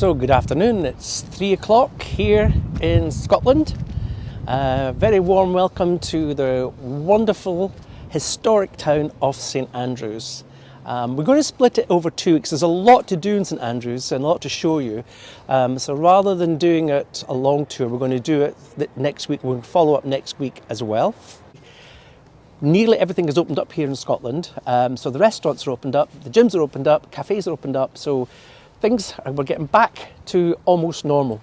So good afternoon, it's 3 o'clock here in Scotland. Very warm welcome to the wonderful historic town of St Andrews. We're going to split it over 2 weeks. There's a lot to do in St Andrews and a lot to show you. So rather than doing it a long tour, we're going to do it next week. We'll follow up next week as well. Nearly everything is opened up here in Scotland. So the restaurants are opened up, the gyms are opened up, cafes are opened up. So we're getting back to almost normal.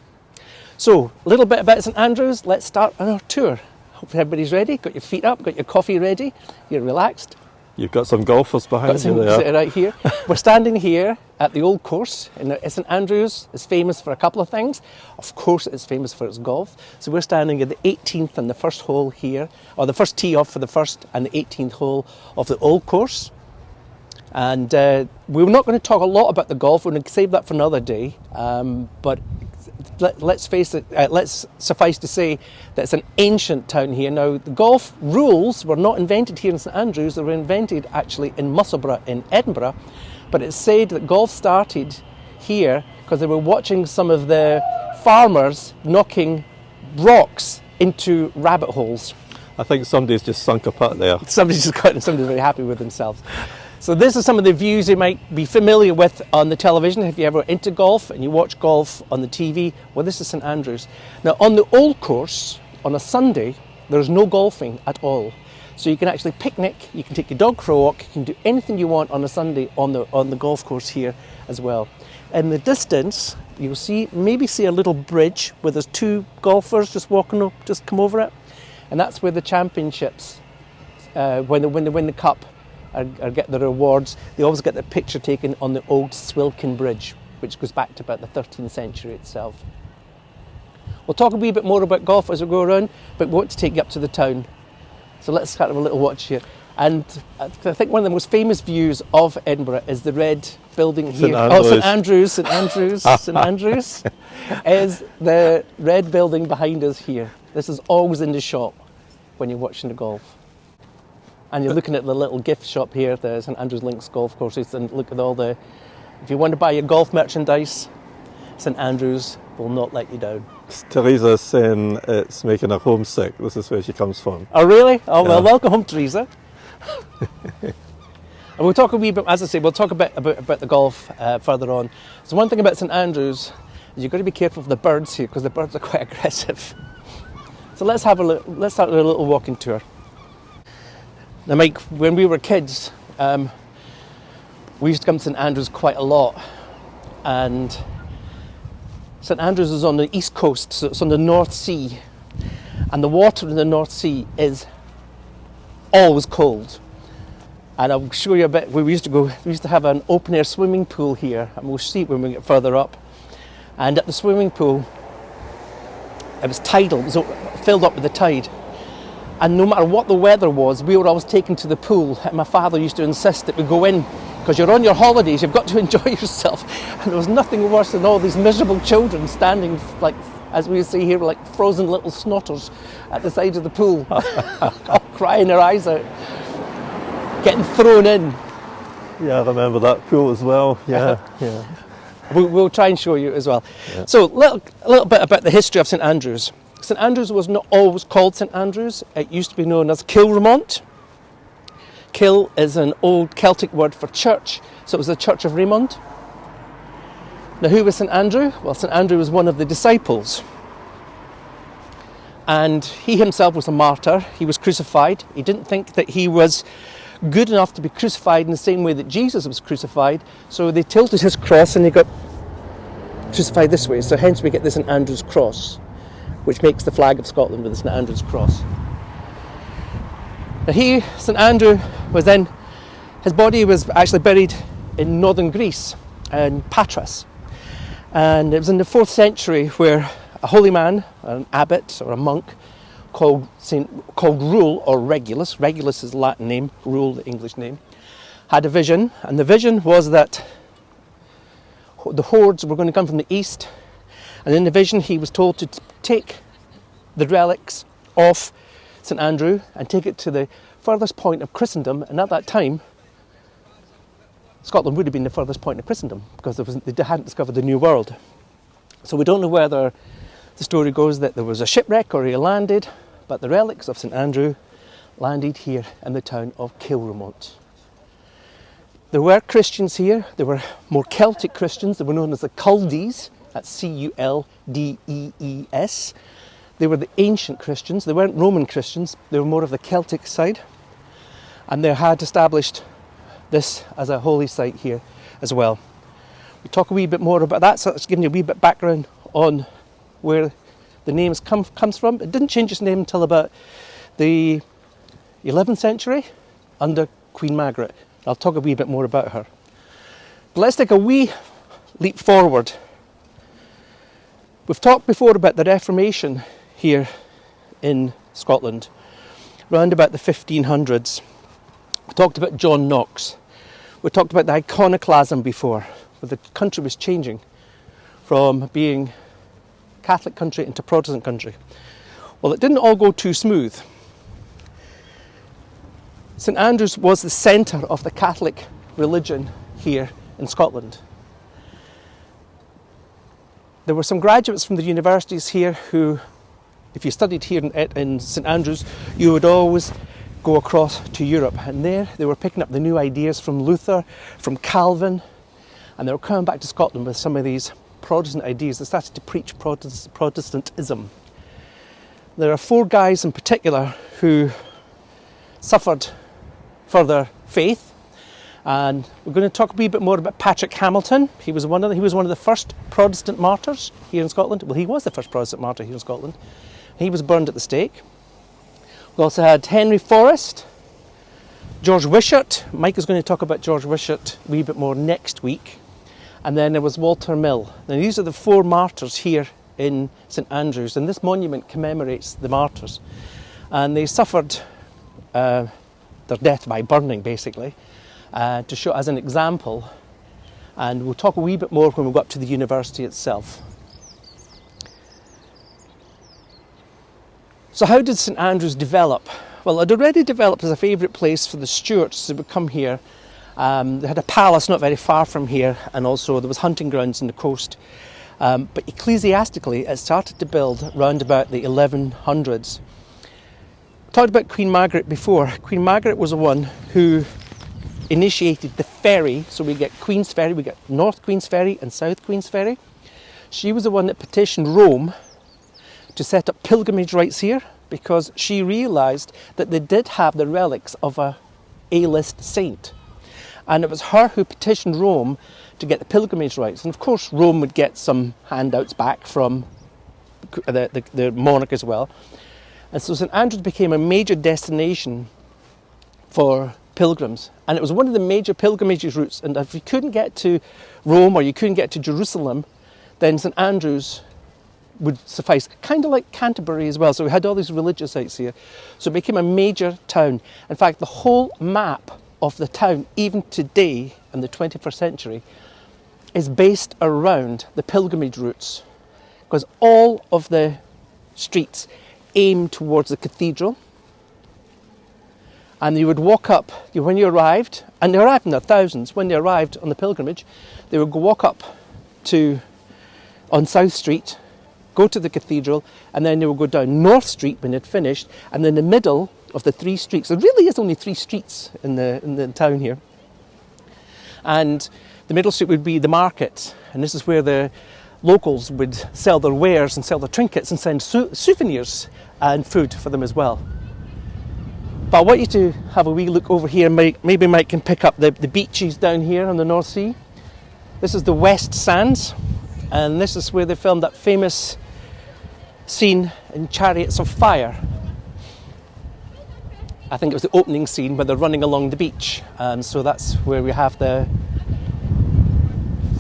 So a little bit about St Andrews. Let's start on our tour. Hope everybody's ready. Got your feet up, got your coffee ready. You're relaxed. You've got some golfers behind you there. Right here. We're standing here at the old course. St Andrews is famous for a couple of things. Of course, it's famous for its golf. So we're standing at the 18th and the first hole here, or the first tee off for the first and the 18th hole of the old course. And we're not going to talk a lot about the golf. We're going to save that for another day. But let's face it, let's suffice to say that it's an ancient town here. Now, the golf rules were not invented here in St Andrews. They were invented actually in Musselburgh in Edinburgh. But it's said that golf started here because they were watching some of the farmers knocking rocks into rabbit holes. I think somebody's just sunk a putt there. Somebody's just got it, somebody's very happy with themselves. So this is some of the views you might be familiar with on the television if you're ever into golf and you watch golf on the TV. Well, this is St Andrews. Now, on the old course, on a Sunday, there's no golfing at all. So you can actually picnic, you can take your dog for a walk, you can do anything you want on a Sunday on the golf course here as well. In the distance, you'll maybe see a little bridge where there's 2 golfers just walking up, just come over it. And that's where the championships, when they win the cup, or get the rewards, they always get the picture taken on the old Swilcan Bridge, which goes back to about the 13th century itself. We'll talk a wee bit more about golf as we go around, but we want to take you up to the town. So let's start with a little watch here. And I think one of the most famous views of Edinburgh is the red building here. St Andrews is the red building behind us here. This is always in the shop when you're watching the golf. And you're looking at the little gift shop here, the St Andrews Links golf courses, and look at if you want to buy your golf merchandise, St Andrews will not let you down. Teresa's saying it's making her homesick. This is where she comes from. Oh, really? Oh, well, welcome home, Teresa. And we'll talk a wee bit, as I say, we'll talk about the golf further on. So one thing about St Andrews is you've got to be careful of the birds here, because the birds are quite aggressive. So let's start with a little walking tour. Now, Mike, when we were kids, we used to come to St Andrews quite a lot, and St Andrews is on the east coast, so it's on the North Sea, and the water in the North Sea is always cold. And I'll show you a bit where we used to have an open air swimming pool here, and we'll see it when we get further up. And at the swimming pool, it was tidal, it was filled up with the tide. And no matter what the weather was, we were always taken to the pool. And my father used to insist that we go in, because you're on your holidays, you've got to enjoy yourself. And there was nothing worse than all these miserable children standing, like, as we see here, like frozen little snotters at the side of the pool, all crying their eyes out, getting thrown in. Yeah, I remember that pool as well. Yeah. We'll try and show you as well. Yeah. So a little bit about the history of St Andrews. St Andrews was not always called St Andrews. It used to be known as Kilremont. Kil is an old Celtic word for church, so it was the Church of Raymond. Now, who was St Andrew? Well, St Andrew was one of the disciples. And he himself was a martyr. He was crucified. He didn't think that he was good enough to be crucified in the same way that Jesus was crucified, so they tilted his cross and he got crucified this way. So hence we get the St Andrew's cross, which makes the flag of Scotland with the St Andrew's cross. Now St Andrew his body was actually buried in northern Greece, in Patras. And it was in the 4th century where a holy man, an abbot or a monk, called Rule or Regulus is the Latin name, Rule the English name, had a vision. And the vision was that the hordes were going to come from the east. And in the vision, he was told to take the relics of St Andrew and take it to the furthest point of Christendom. And at that time, Scotland would have been the furthest point of Christendom because they hadn't discovered the New World. So we don't know whether the story goes that there was a shipwreck or he landed, but the relics of St Andrew landed here in the town of Kilramont. There were Christians here. There were more Celtic Christians. They were known as the Culdees. That's Culdees. They were the ancient Christians. They weren't Roman Christians. They were more of the Celtic side. And they had established this as a holy site here as well. We'll talk a wee bit more about that, so it's giving you a wee bit background on where the name comes from. It didn't change its name until about the 11th century under Queen Margaret. I'll talk a wee bit more about her. But let's take a wee leap forward. We've talked before about the Reformation here in Scotland, around about the 1500s. We talked about John Knox. We talked about the iconoclasm before, where the country was changing from being Catholic country into Protestant country. Well, it didn't all go too smooth. St Andrews was the centre of the Catholic religion here in Scotland. There were some graduates from the universities here who, if you studied here in St Andrews, you would always go across to Europe, and there they were picking up the new ideas from Luther, from Calvin, and they were coming back to Scotland with some of these Protestant ideas. They started to preach Protestantism. There are 4 guys in particular who suffered for their faith, and we're going to talk a wee bit more about Patrick Hamilton. He was one of the first Protestant martyrs here in Scotland. Well, he was the first Protestant martyr here in Scotland. He was burned at the stake. We also had Henry Forrest, George Wishart. Mike is going to talk about George Wishart a wee bit more next week. And then there was Walter Mill. Now these are the 4 martyrs here in St Andrews, and this monument commemorates the martyrs. And they suffered their death by burning, basically, to show as an example. And we'll talk a wee bit more when we go up to the university itself. So how did St Andrews develop? Well, it already developed as a favourite place for the Stuarts who would come here. They had a palace not very far from here, and also there was hunting grounds on the coast. But ecclesiastically, it started to build around about the 1100s. I talked about Queen Margaret before. Queen Margaret was the one who initiated the ferry. So we get Queen's Ferry, we get North Queen's Ferry and South Queen's Ferry. She was the one that petitioned Rome to set up pilgrimage rights here, because she realised that they did have the relics of a A-list saint. And it was her who petitioned Rome to get the pilgrimage rights. And of course Rome would get some handouts back from the monarch as well. And so St Andrews became a major destination for pilgrims. And it was one of the major pilgrimage routes. And if you couldn't get to Rome or you couldn't get to Jerusalem, then St Andrews would suffice, kind of like Canterbury as well. So we had all these religious sites here. So it became a major town. In fact, the whole map of the town, even today in the 21st century, is based around the pilgrimage routes, because all of the streets aim towards the cathedral. And you would walk up, when you arrived, and they arrived in their thousands, when they arrived on the pilgrimage, they would walk up on South Street, go to the cathedral, and then they would go down North Street when they'd finished, and in the middle of the 3 streets, there really is only 3 streets in the town here, and the middle street would be the market, and this is where the locals would sell their wares and sell their trinkets and send souvenirs and food for them as well. But I want you to have a wee look over here. Maybe Mike can pick up the beaches down here on the North Sea. This is the West Sands, and this is where they filmed that famous scene in Chariots of Fire. I think it was the opening scene where they're running along the beach, and so that's where we have the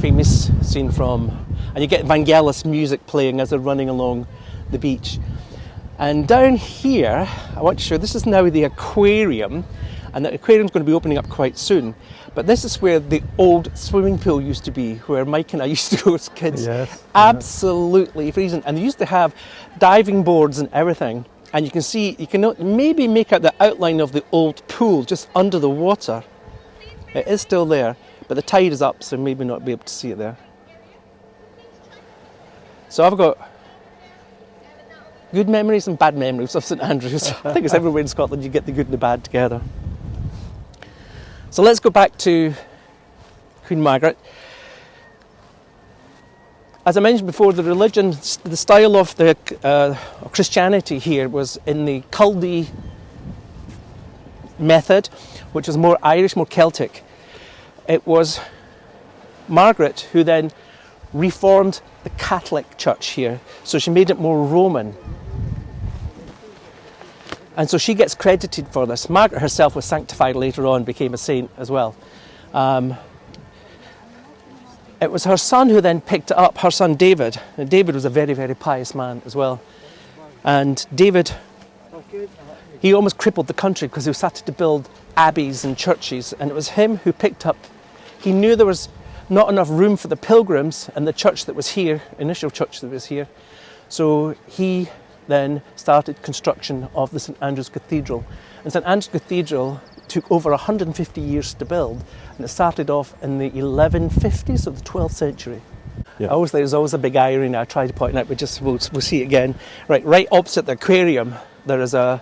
famous scene from. And you get Vangelis music playing as they're running along the beach. And down here, I want to show, this is now the aquarium, and the aquarium's going to be opening up quite soon. But this is where the old swimming pool used to be, where Mike and I used to go as kids. Yes. Absolutely freezing. And they used to have diving boards and everything. And you can see, you can maybe make out the outline of the old pool just under the water. It is still there, but the tide is up, so maybe not be able to see it there. So I've got good memories and bad memories of St Andrews. I think it's everywhere in Scotland you get the good and the bad together. So let's go back to Queen Margaret. As I mentioned before, the religion, the style of the Christianity here was in the Culdy method, which was more Irish, more Celtic. It was Margaret who then reformed the Catholic Church here, so she made it more Roman. And so she gets credited for this. Margaret herself was sanctified later on, became a saint as well. It was her son who then picked it up, her son David. And David was a very, very pious man as well. And David, he almost crippled the country because he started to build abbeys and churches. And it was him who picked up, he knew there was not enough room for the pilgrims and the church that was here, initial church that was here. So he then started construction of the St Andrews Cathedral. And St Andrews Cathedral took over 150 years to build, and it started off in the 1150s of the 12th century. Yeah. There's always a big irony I try to point out, but we'll see it again. Right opposite the aquarium, there is a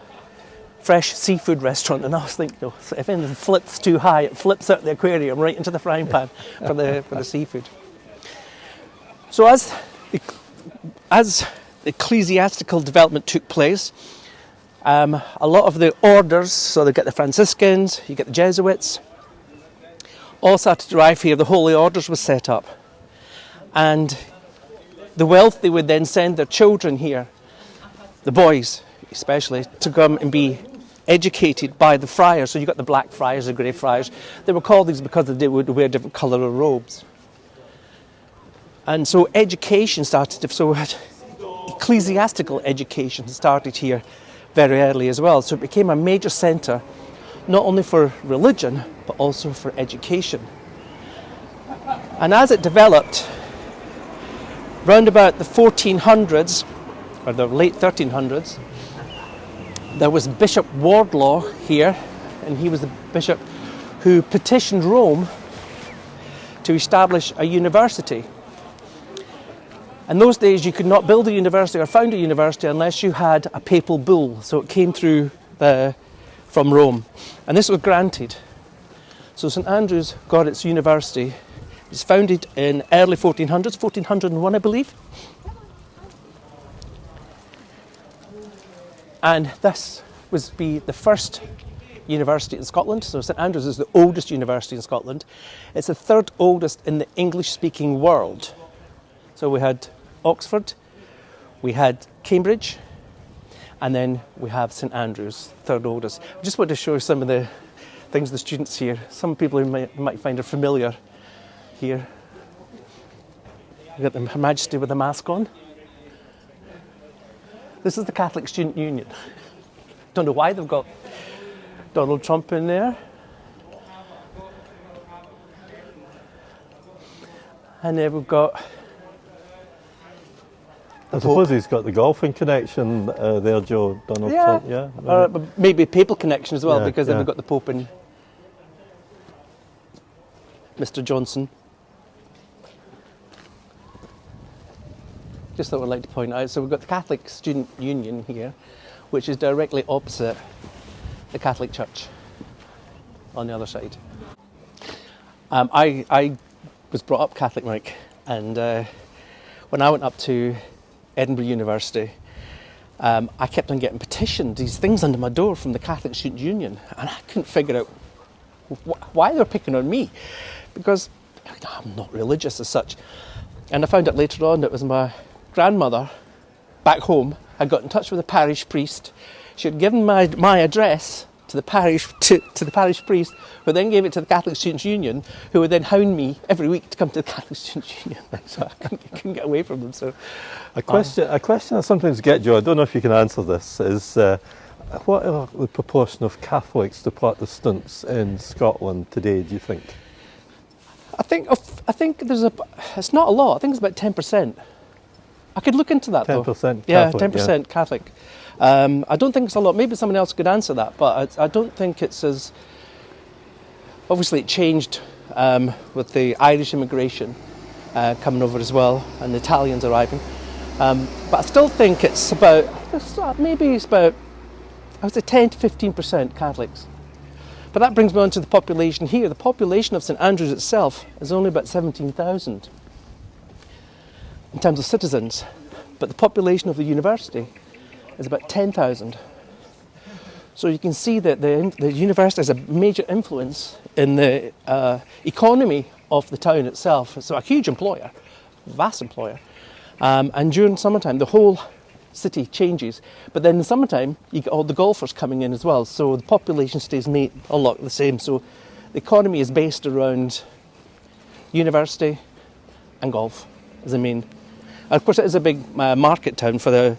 fresh seafood restaurant, and I was thinking, if anything flips too high, it flips out the aquarium right into the frying pan for the seafood. So as ecclesiastical development took place, a lot of the orders, so they get the Franciscans, you get the Jesuits, all started to arrive here. The Holy Orders was set up. And the wealthy would then send their children here, the boys especially, to come and be educated by the friars. So you got the black friars, the grey friars. They were called these because they would wear different colour of robes. And so education started, so ecclesiastical education started here very early as well. So it became a major centre, not only for religion, but also for education. And as it developed, round about the 1400s, or the late 1300s, there was Bishop Wardlaw here, and he was the bishop who petitioned Rome to establish a university. In those days, you could not build a university or found a university unless you had a papal bull. So it came through from Rome. And this was granted. So St Andrews got its university. It was founded in early 1400s, 1401, I believe. And this was the first university in Scotland. So St Andrews is the oldest university in Scotland. It's the third oldest in the English-speaking world. So we had Oxford, we had Cambridge, and then we have St Andrews, third oldest. I just want to show you some of the things the students here, some people who might find are familiar here. We've got Her Majesty with a mask on. This is the Catholic Student Union. Don't know why they've got Donald Trump in there. And then we've got I suppose he's got the golfing connection there, Joe, Donald Trump, yeah? But maybe a papal connection as well, because then we've got the Pope and Mr. Johnson. Just thought I'd like to point out, so we've got the Catholic Student Union here, which is directly opposite the Catholic Church on the other side. I was brought up Catholic, Mike, and when I went up to Edinburgh University, I kept on getting petitioned, these things under my door from the Catholic Student Union, and I couldn't figure out why they're picking on me, because I'm not religious as such. And I found out later on that it was my grandmother back home had got in touch with the parish priest. She had given my address to the parish priest, who then gave it to the Catholic Students' Union, who would then hound me every week to come to the Catholic Students' Union. So I couldn't get away from them. So a question I sometimes get, Joe, I don't know if you can answer this, is what are the proportion of Catholics to Protestants in Scotland today, do you think? I think it's not a lot. I think it's about 10%. I could look into that 10%, though. 10% Catholic? Yeah, 10% Catholic. I don't think it's a lot. Maybe someone else could answer that, but I don't think it's as... Obviously, it changed with the Irish immigration coming over as well, and the Italians arriving. But I still think it's about, maybe it's about, I would say 10 to 15% Catholics. But that brings me on to the population here. The population of St Andrews itself is only about 17,000 in terms of citizens, but the population of the university is about 10,000. So you can see that the university has a major influence in the economy of the town itself. It's a huge employer, vast employer. And during summertime, the whole city changes. But then in the summertime, you get all the golfers coming in as well. So the population stays a lot the same. So the economy is based around university and golf as the main. And of course, it is a big market town for the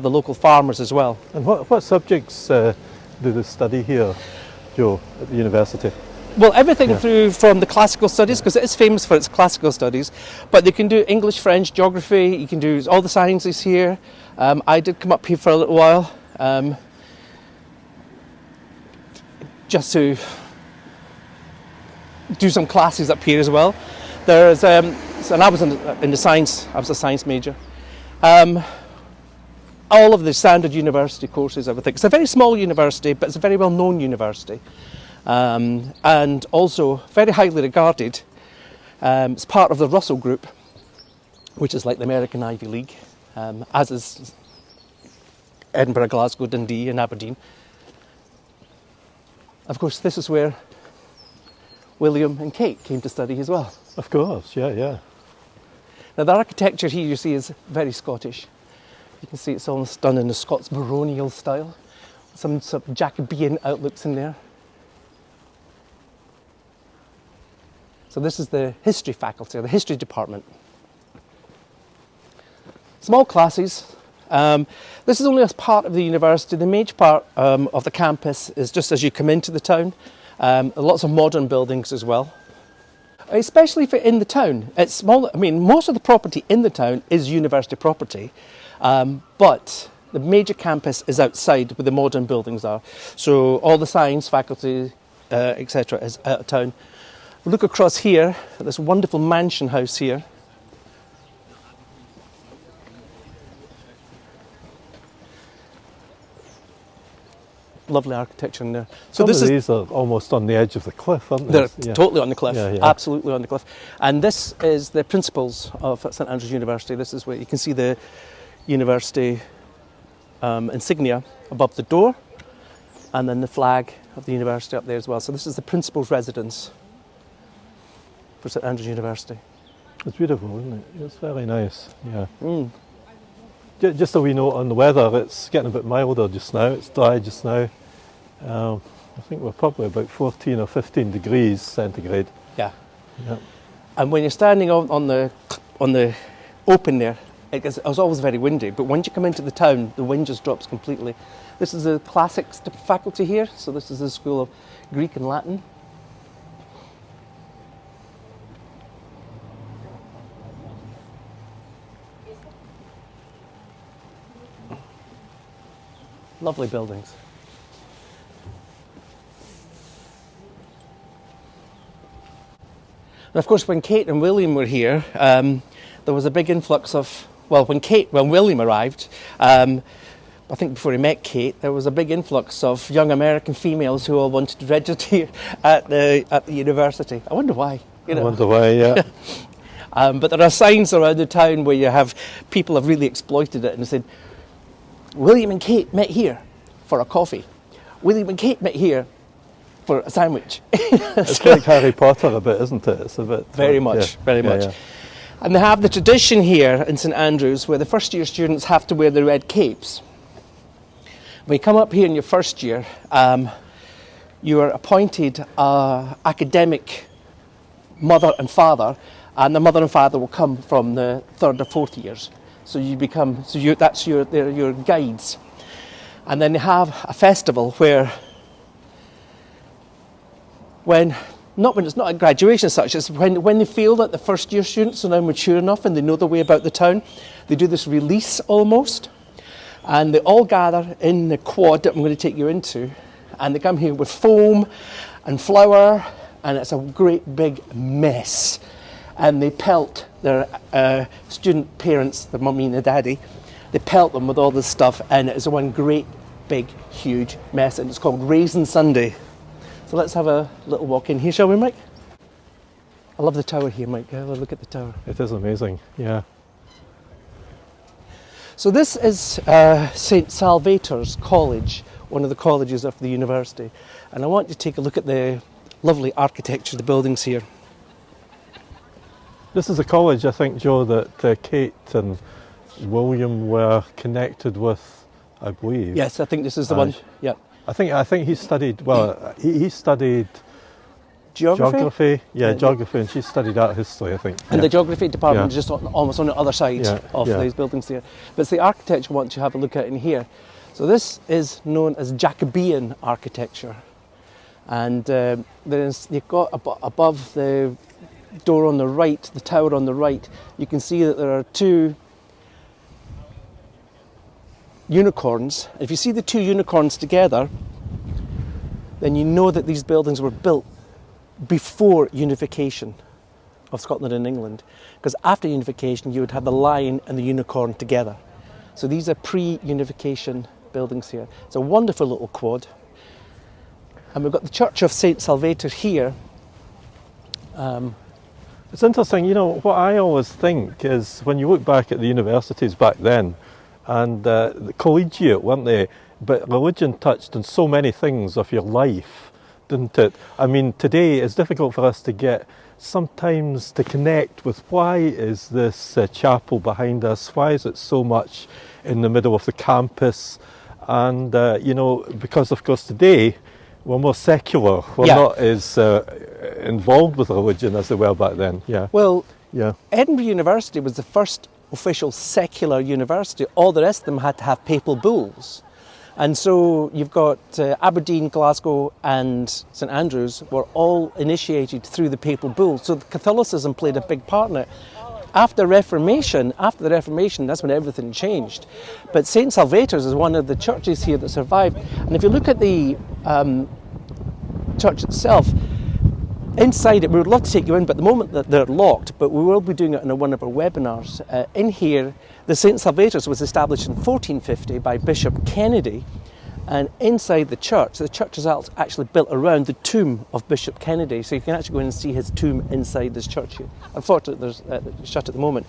local farmers as well. And what subjects do they study here, Joe, at the university? Well, everything through from the classical studies, because it is famous for its classical studies, but they can do English, French, geography, you can do all the sciences here. I did come up here for a little while, just to do some classes up here as well. There's, and I was in the science, I was a science major. All of the standard university courses, everything. It's a very small university, but it's a very well-known university. And also very highly regarded. It's part of the Russell Group, which is like the American Ivy League, as is Edinburgh, Glasgow, Dundee and Aberdeen. Of course, this is where William and Kate came to study as well. Of course, yeah. Now the architecture here, you see, is very Scottish. You can see it's almost done in the Scots baronial style. Some sort of Jacobean outlooks in there. So this is the history faculty, or the history department. Small classes. This is only as part of the university. The major part of the campus is just as you come into the town. Lots of modern buildings as well. Especially for in the town. It's small. I mean, most of the property in the town is university property, but the major campus is outside where the modern buildings are. So all the science faculty, etc., is out of town. Look across here at this wonderful mansion house here. Lovely architecture in there. So These are almost on the edge of the cliff, aren't they? They're totally on the cliff, Yeah. Absolutely on the cliff. And this is the principles of St Andrews University. This is where you can see the university insignia above the door, and then the flag of the university up there as well. So this is the principal's residence for St Andrews University. It's beautiful, isn't it? It's very nice, yeah. Just so we know on the weather, it's getting a bit milder just now. It's dry just now. I think we're probably about 14 or 15 degrees centigrade. Yeah. Yeah. And when you're standing on the open there, it's always very windy. But once you come into the town, the wind just drops completely. This is the classics faculty here. So this is the School of Greek and Latin. Lovely buildings. And of course, when Kate and William were here, there was a big influx of, when William arrived, I think before he met Kate, there was a big influx of young American females who all wanted to register here at the university. I wonder why. I wonder why, yeah. But there are signs around the town where you have people have really exploited it and said, William and Kate met here for a coffee. William and Kate met here for a sandwich. It's like Harry Potter a bit, isn't it? It's a bit... Very much. Yeah. And they have the tradition here in St Andrews where the first year students have to wear the red capes. When you come up here in your first year, you are appointed academic mother and father, and the mother and father will come from the third or fourth years. So you become, they're your guides. And then they have a festival where, it's not a graduation as such, it's when they feel that the first year students are now mature enough and they know their way about the town, they do this release almost. And they all gather in the quad that I'm going to take you into, and they come here with foam and flour, and it's a great big mess. And they pelt their student parents, the mummy and the daddy, they pelt them with all this stuff, and it's one great, big, huge mess, and it's called Raisin Sunday. So let's have a little walk in here, shall we, Mike? I love the tower here, Mike. Have a look at the tower. It is amazing, yeah. So this is St Salvators College, one of the colleges of the university. And I want you to take a look at the lovely architecture of the buildings here. This is a college, I think, Joe, that Kate and William were connected with, I believe. Yes, I think this is the one. Yeah. I think he studied, well, he studied Geography? Yeah, geography, and she studied art history, I think. And the geography department is just almost on the other side of these buildings there. But it's the architecture I want to have a look at in here. So this is known as Jacobean architecture. And you've got above the door on the right, the tower on the right, you can see that there are two unicorns. If you see the two unicorns together, then you know that these buildings were built before unification of Scotland and England, because after unification you would have the lion and the unicorn together. So these are pre-unification buildings here. It's a wonderful little quad, and we've got the Church of St Salvators here. It's interesting, you know, what I always think is when you look back at the universities back then, and the collegiate, weren't they? But religion touched on so many things of your life, didn't it? I mean, today it's difficult for us to get sometimes to connect with why is this chapel behind us? Why is it so much in the middle of the campus? And, you know, because of course today we're more secular. We're not as involved with religion as they were back then. Yeah. Well, Edinburgh University was the first official secular university. All the rest of them had to have papal bulls. And so you've got Aberdeen, Glasgow and St Andrews were all initiated through the papal bull. So Catholicism played a big part in it. After the Reformation, that's when everything changed. But St Salvators is one of the churches here that survived. And if you look at the church itself, inside it, we would love to take you in, but at the moment that they're locked, but we will be doing it in one of our webinars. In here, the St Salvators was established in 1450 by Bishop Kennedy, and inside the church is actually built around the tomb of Bishop Kennedy, so you can actually go in and see his tomb inside this church here. Unfortunately, there's shut at the moment.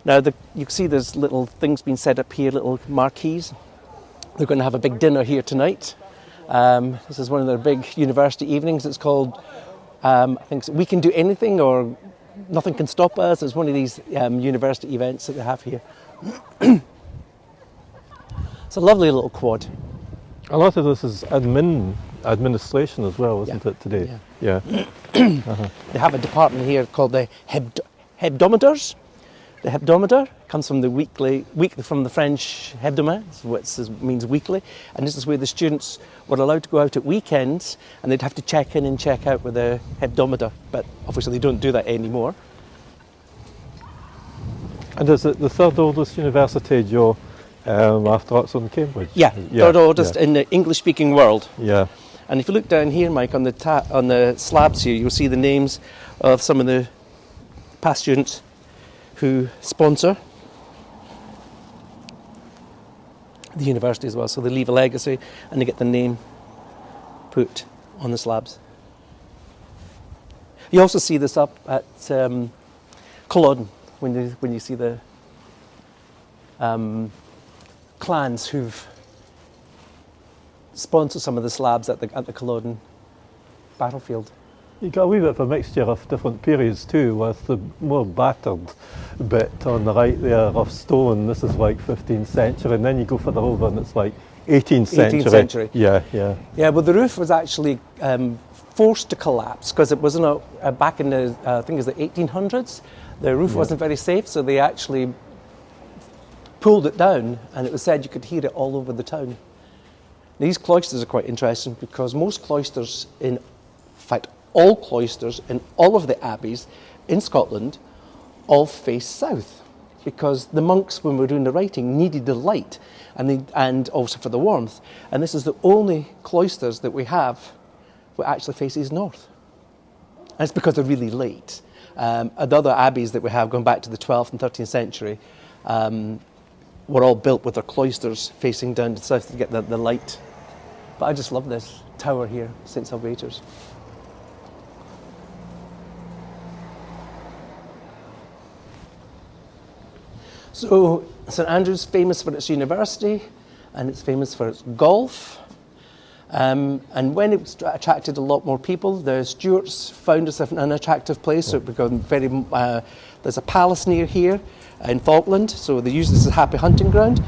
Now, you can see there's little things being set up here, little marquees. They're going to have a big dinner here tonight. This is one of their big university evenings. It's called I think We Can Do Anything or Nothing Can Stop Us. It's one of these university events that they have here. It's a lovely little quad. A lot of this is administration as well, isn't it, today? Yeah. They have a department here called the hebdomaders. The hebdomader comes from from the French hebdomad, which means weekly, and this is where the students were allowed to go out at weekends, and they'd have to check in and check out with a hebdomader, but obviously they don't do that anymore. And is it the third oldest university, Joe, after Oxford and Cambridge? Yeah, third oldest in the English-speaking world. Yeah. And if you look down here, Mike, on the slabs here, you'll see the names of some of the past students who sponsor the university as well. So they leave a legacy and they get the name put on the slabs. You also see this up at Culloden when you see the clans who've sponsored some of the slabs at the Culloden battlefield. You got a wee bit of a mixture of different periods too, with the more battered bit on the right there of stone. This is like 15th century, and then you go further over and it's like 18th century. 18th century. Yeah. Yeah, well, the roof was actually forced to collapse because it was back in the I think it was the 1800s. The roof wasn't very safe, so they actually pulled it down, and it was said you could hear it all over the town. These cloisters are quite interesting because most cloisters, in fact all cloisters in all of the abbeys in Scotland, all face south, because the monks, when we were doing the writing, needed the light and also for the warmth. And this is the only cloisters that we have that actually faces north. And it's because they're really late. and other abbeys that we have going back to the 12th and 13th century were all built with their cloisters facing down to the south to get the light. But I just love this tower here, St Salvators. So St Andrews, famous for its university, and it's famous for its golf. And when it attracted a lot more people, the Stuarts found it an unattractive place, so it became very. There's a palace near here in Falkland, so they use this as a happy hunting ground.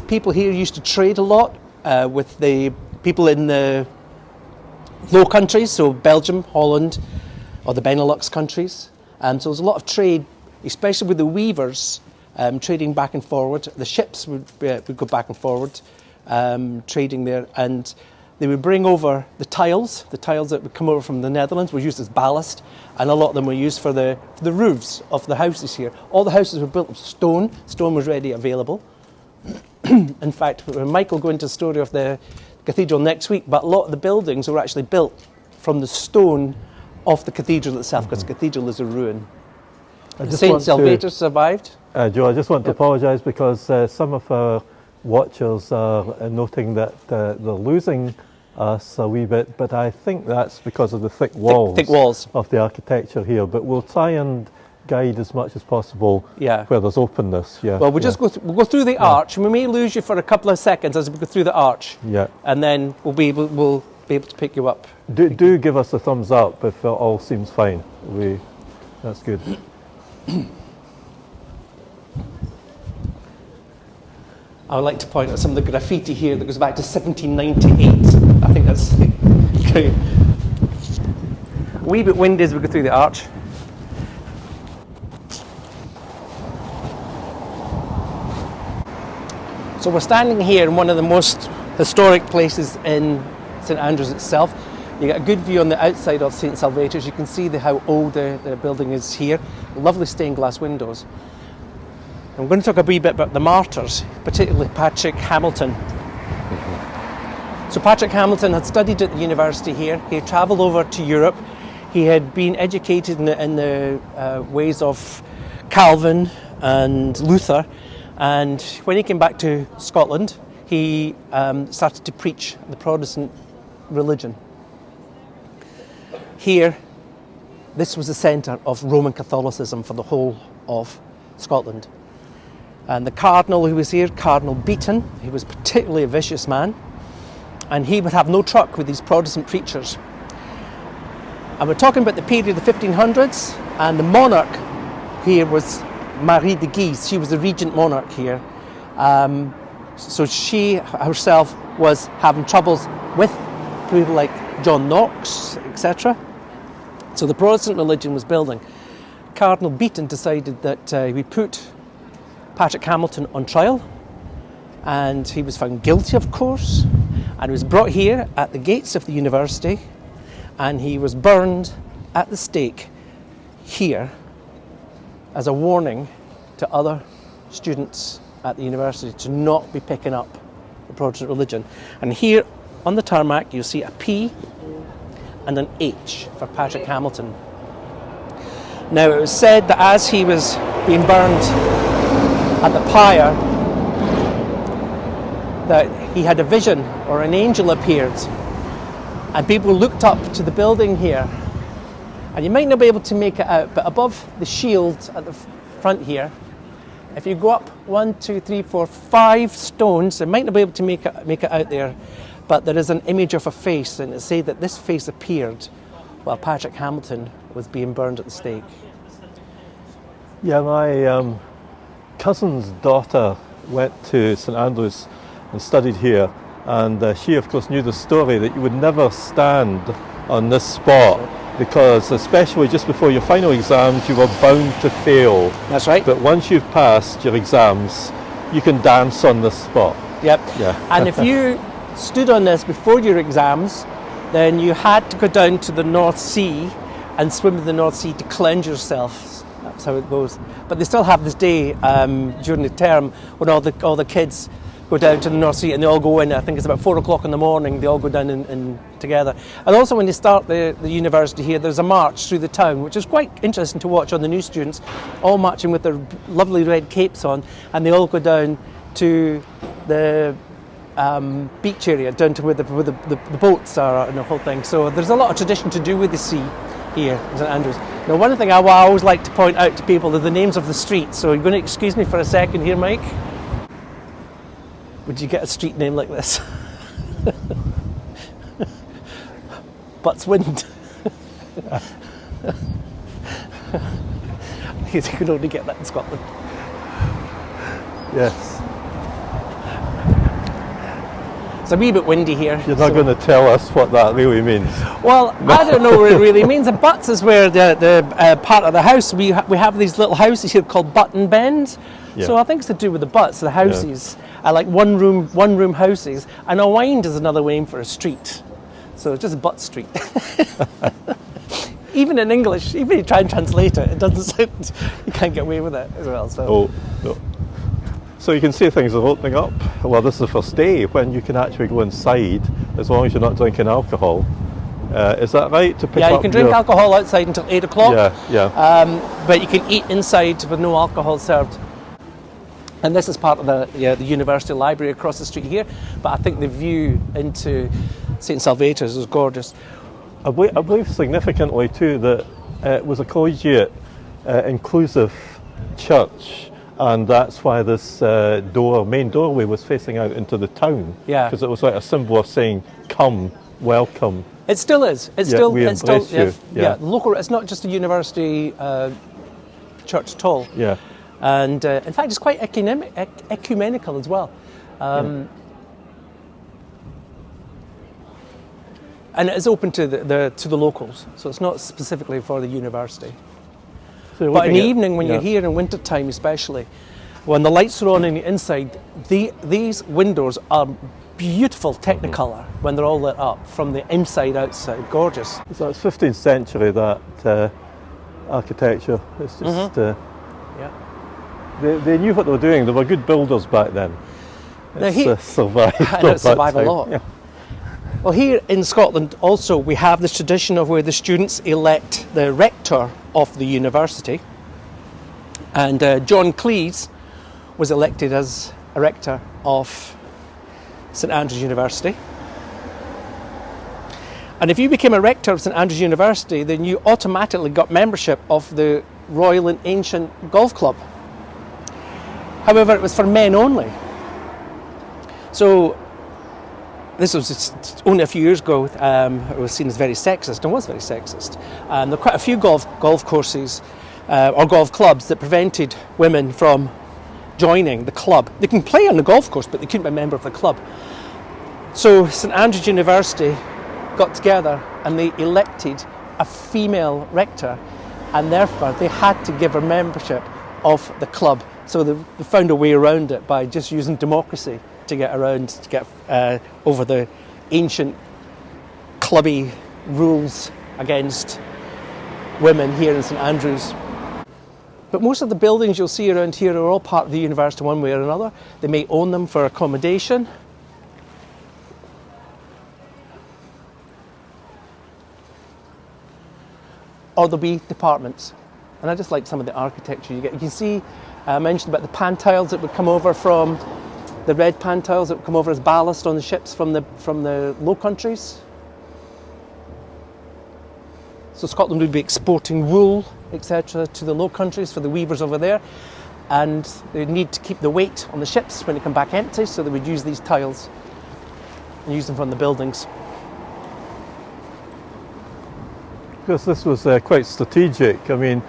People here used to trade a lot with the people in the Low Countries, so Belgium, Holland, or the Benelux countries. So there's a lot of trade, especially with the weavers. Trading back and forward. The ships would go back and forward, trading there, and they would bring over the tiles that would come over from the Netherlands were used as ballast, and a lot of them were used for the roofs of the houses here. All the houses were built of stone. Stone was ready available. In fact, Mike will go into the story of the cathedral next week, but a lot of the buildings were actually built from the stone of the cathedral itself, because the cathedral is a ruin. St Salvators survived. Joe, I just want to apologise because some of our watchers are noting that they're losing us a wee bit, but I think that's because of the thick walls of the architecture here. But we'll try and guide as much as possible where there's openness. Yeah. Well, we'll go through the arch, and we may lose you for a couple of seconds as we go through the arch. Yeah. And then we'll be able to pick you up. Do give us a thumbs up if it all seems fine. That's good. I would like to point out some of the graffiti here that goes back to 1798. I think that's great. A wee bit windy as we go through the arch. So we're standing here in one of the most historic places in St Andrews itself. You get a good view on the outside of St Salvators. You can see how old the building is here. Lovely stained glass windows. I'm going to talk a wee bit about the martyrs, particularly Patrick Hamilton. So Patrick Hamilton had studied at the university here. He had travelled over to Europe. He had been educated in the ways of Calvin and Luther. And when he came back to Scotland, he started to preach the Protestant religion. Here, this was the centre of Roman Catholicism for the whole of Scotland. And the cardinal who was here, Cardinal Beaton, he was particularly a vicious man, and he would have no truck with these Protestant preachers. And we're talking about the period of the 1500s, and the monarch here was Marie de Guise. She was the regent monarch here. So she herself was having troubles with people like John Knox, etc. So the Protestant religion was building. Cardinal Beaton decided that we put Patrick Hamilton on trial, and he was found guilty, of course, and he was brought here at the gates of the university, and he was burned at the stake here as a warning to other students at the university to not be picking up the Protestant religion. And here on the tarmac you'll see a P and an H for Patrick Hamilton. Now it was said that as he was being burned at the pyre, that he had a vision, or an angel appeared, and people looked up to the building here, and you might not be able to make it out, but above the shield at the front here, if you go up 1, 2, 3, 4, 5 stones, you might not be able to make it out there, but there is an image of a face, and it says that this face appeared while Patrick Hamilton was being burned at the stake. Yeah, my cousin's daughter went to St Andrews and studied here, and she of course knew the story that you would never stand on this spot because especially just before your final exams you were bound to fail. That's right. But once you've passed your exams you can dance on this spot. Yep. Yeah. And if you stood on this before your exams, then you had to go down to the North Sea and swim in the North Sea to cleanse yourself. That's how it goes. But they still have this day during the term when all the kids go down to the North Sea, and they all go in. I think it's about 4 o'clock in the morning. They all go down in together. And also, when they start the university here, there's a march through the town, which is quite interesting to watch on the new students, all marching with their lovely red capes on, and they all go down to the beach area, down to where the boats are and the whole thing. So there's a lot of tradition to do with the sea here in St Andrews. Now, one thing I always like to point out to people are the names of the streets. So you're going to excuse me for a second here, Mike? Would you get a street name like this? Buttswind. You can only get that in Scotland. Yes. It's a wee bit windy here. You're not going to tell us what that really means. Well, I don't know what it really means. And Butts is where the part of the house, we have these little houses here called butt and bends. Yeah. So I think it's to do with the butts, the houses. Are like one room houses. And a wind is another name for a street. So it's just Butt Street. Even in English, even if you try and translate it, it doesn't sound, you can't get away with it as well. So. Oh, no. So you can see things are opening up. Well, this is the first day when you can actually go inside as long as you're not drinking alcohol. Is that right? To pick yeah, you up can drink alcohol outside until 8 o'clock. Yeah. But you can eat inside with no alcohol served. And this is part of the university library across the street here. But I think the view into St Salvators is gorgeous. I believe significantly too that it was a collegiate, inclusive church, and that's why this main doorway was facing out into the town. Yeah. Because it was like a symbol of saying, "Come, welcome." It still is. We embrace you. Yeah. Local. It's not just a university church at all. Yeah. And in fact, it's quite ecumenical as well. And it's open to the locals, so it's not specifically for the university. So but in the evening, when you're here in winter time especially, when the lights are on in the inside, these windows are beautiful technicolor when they're all lit up from the inside outside. Gorgeous. So it's 15th century, that architecture. It's just... They knew what they were doing. They were good builders back then. It's survived. And it survived a lot. Yeah. Well, here in Scotland also we have this tradition of where the students elect the rector of the university. And John Cleese was elected as a rector of St Andrews University. And if you became a rector of St Andrews University, then you automatically got membership of the Royal and Ancient Golf Club. However, it was for men only. So this was just only a few years ago. It was seen as very sexist, and was very sexist. There were quite a few golf courses or golf clubs that prevented women from joining the club. They can play on the golf course, but they couldn't be a member of the club. So St Andrews University got together and they elected a female rector, and therefore they had to give her membership of the club. So they found a way around it by just using democracy to get over the ancient clubby rules against women here in St Andrews. But most of the buildings you'll see around here are all part of the university one way or another. They may own them for accommodation. Or there'll be departments. And I just like some of the architecture you get. You can see, I mentioned about the pan tiles that would come over from, the red pan tiles that would come over as ballast on the ships from the Low Countries. So Scotland would be exporting wool, etc., to the Low Countries for the weavers over there. And they need to keep the weight on the ships when they come back empty, so they would use these tiles and use them from the buildings. Because this was quite strategic. I mean,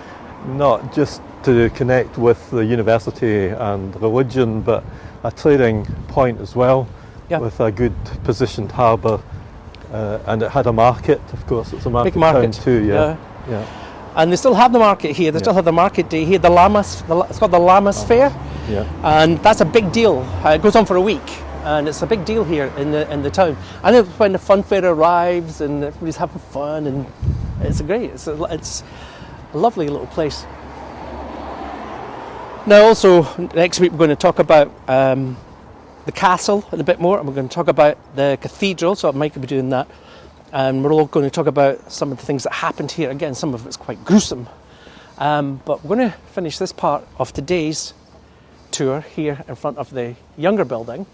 not just to connect with the university and religion, but a trading point as well, with a good positioned harbour, and it had a market. Of course, it's a market, big market town too. Yeah. And they still have the market here. They still have the market day here. It's called the Lammas Fair, and that's a big deal. It goes on for a week, and it's a big deal here in the town. And then when the fun fair arrives, and everybody's having fun, and it's great. It's a lovely little place. Now, also next week we're going to talk about the the castle in a bit more, and we're going to talk about the cathedral, so Mike will be doing that. And we're all going to talk about some of the things that happened here. Again, some of it's quite gruesome. But we're going to finish this part of today's tour here in front of the younger building.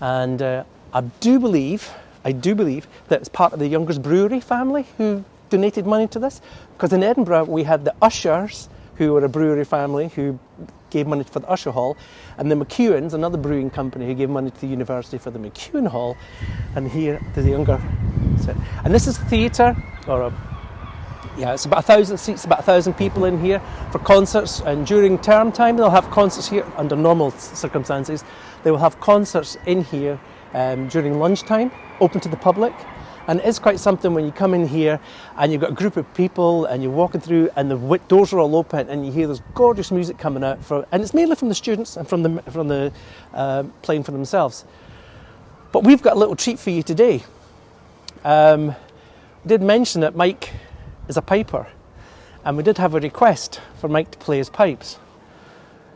And I do believe that it's part of the Youngers Brewery family who donated money to this. Because in Edinburgh we had the Ushers, who were a brewery family who gave money for the Usher Hall, and the McEwens, another brewing company, who gave money to the university for the McEwen Hall, and here to the younger set. And this is a theatre, it's about 1,000 seats, about 1,000 people in here for concerts, and during term time they'll have concerts here. Under normal circumstances they will have concerts in here during lunchtime, open to the public. And it is quite something when you come in here and you've got a group of people and you're walking through and the doors are all open and you hear this gorgeous music coming out, and it's mainly from the students and from the playing for themselves. But we've got a little treat for you today. We did mention that Mike is a piper, and we did have a request for Mike to play his pipes.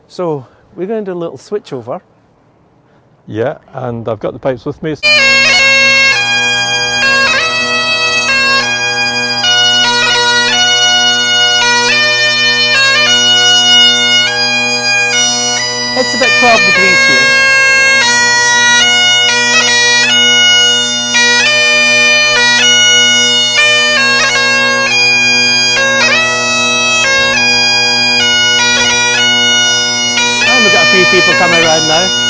So we're going to do a little switch over. Yeah, and I've got the pipes with me. It's about 12 degrees here. And we've got a few people coming around now.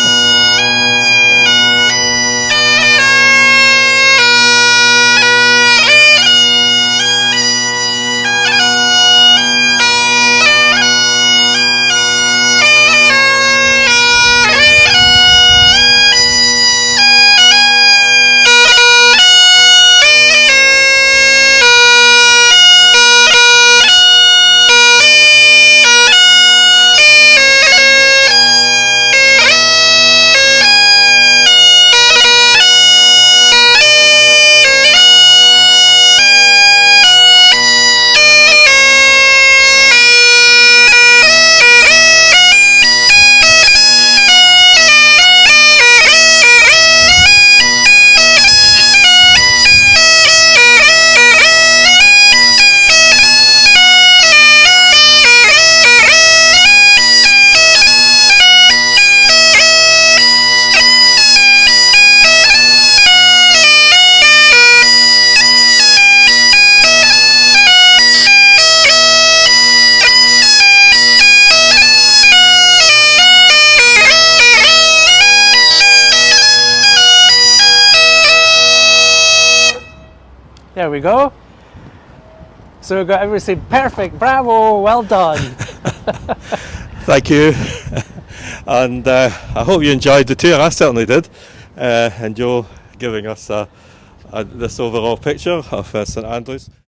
There we go. So we've got everybody say perfect, bravo, well done. Thank you. And I hope you enjoyed the tour. I certainly did. And Joe giving us this overall picture of St Andrews.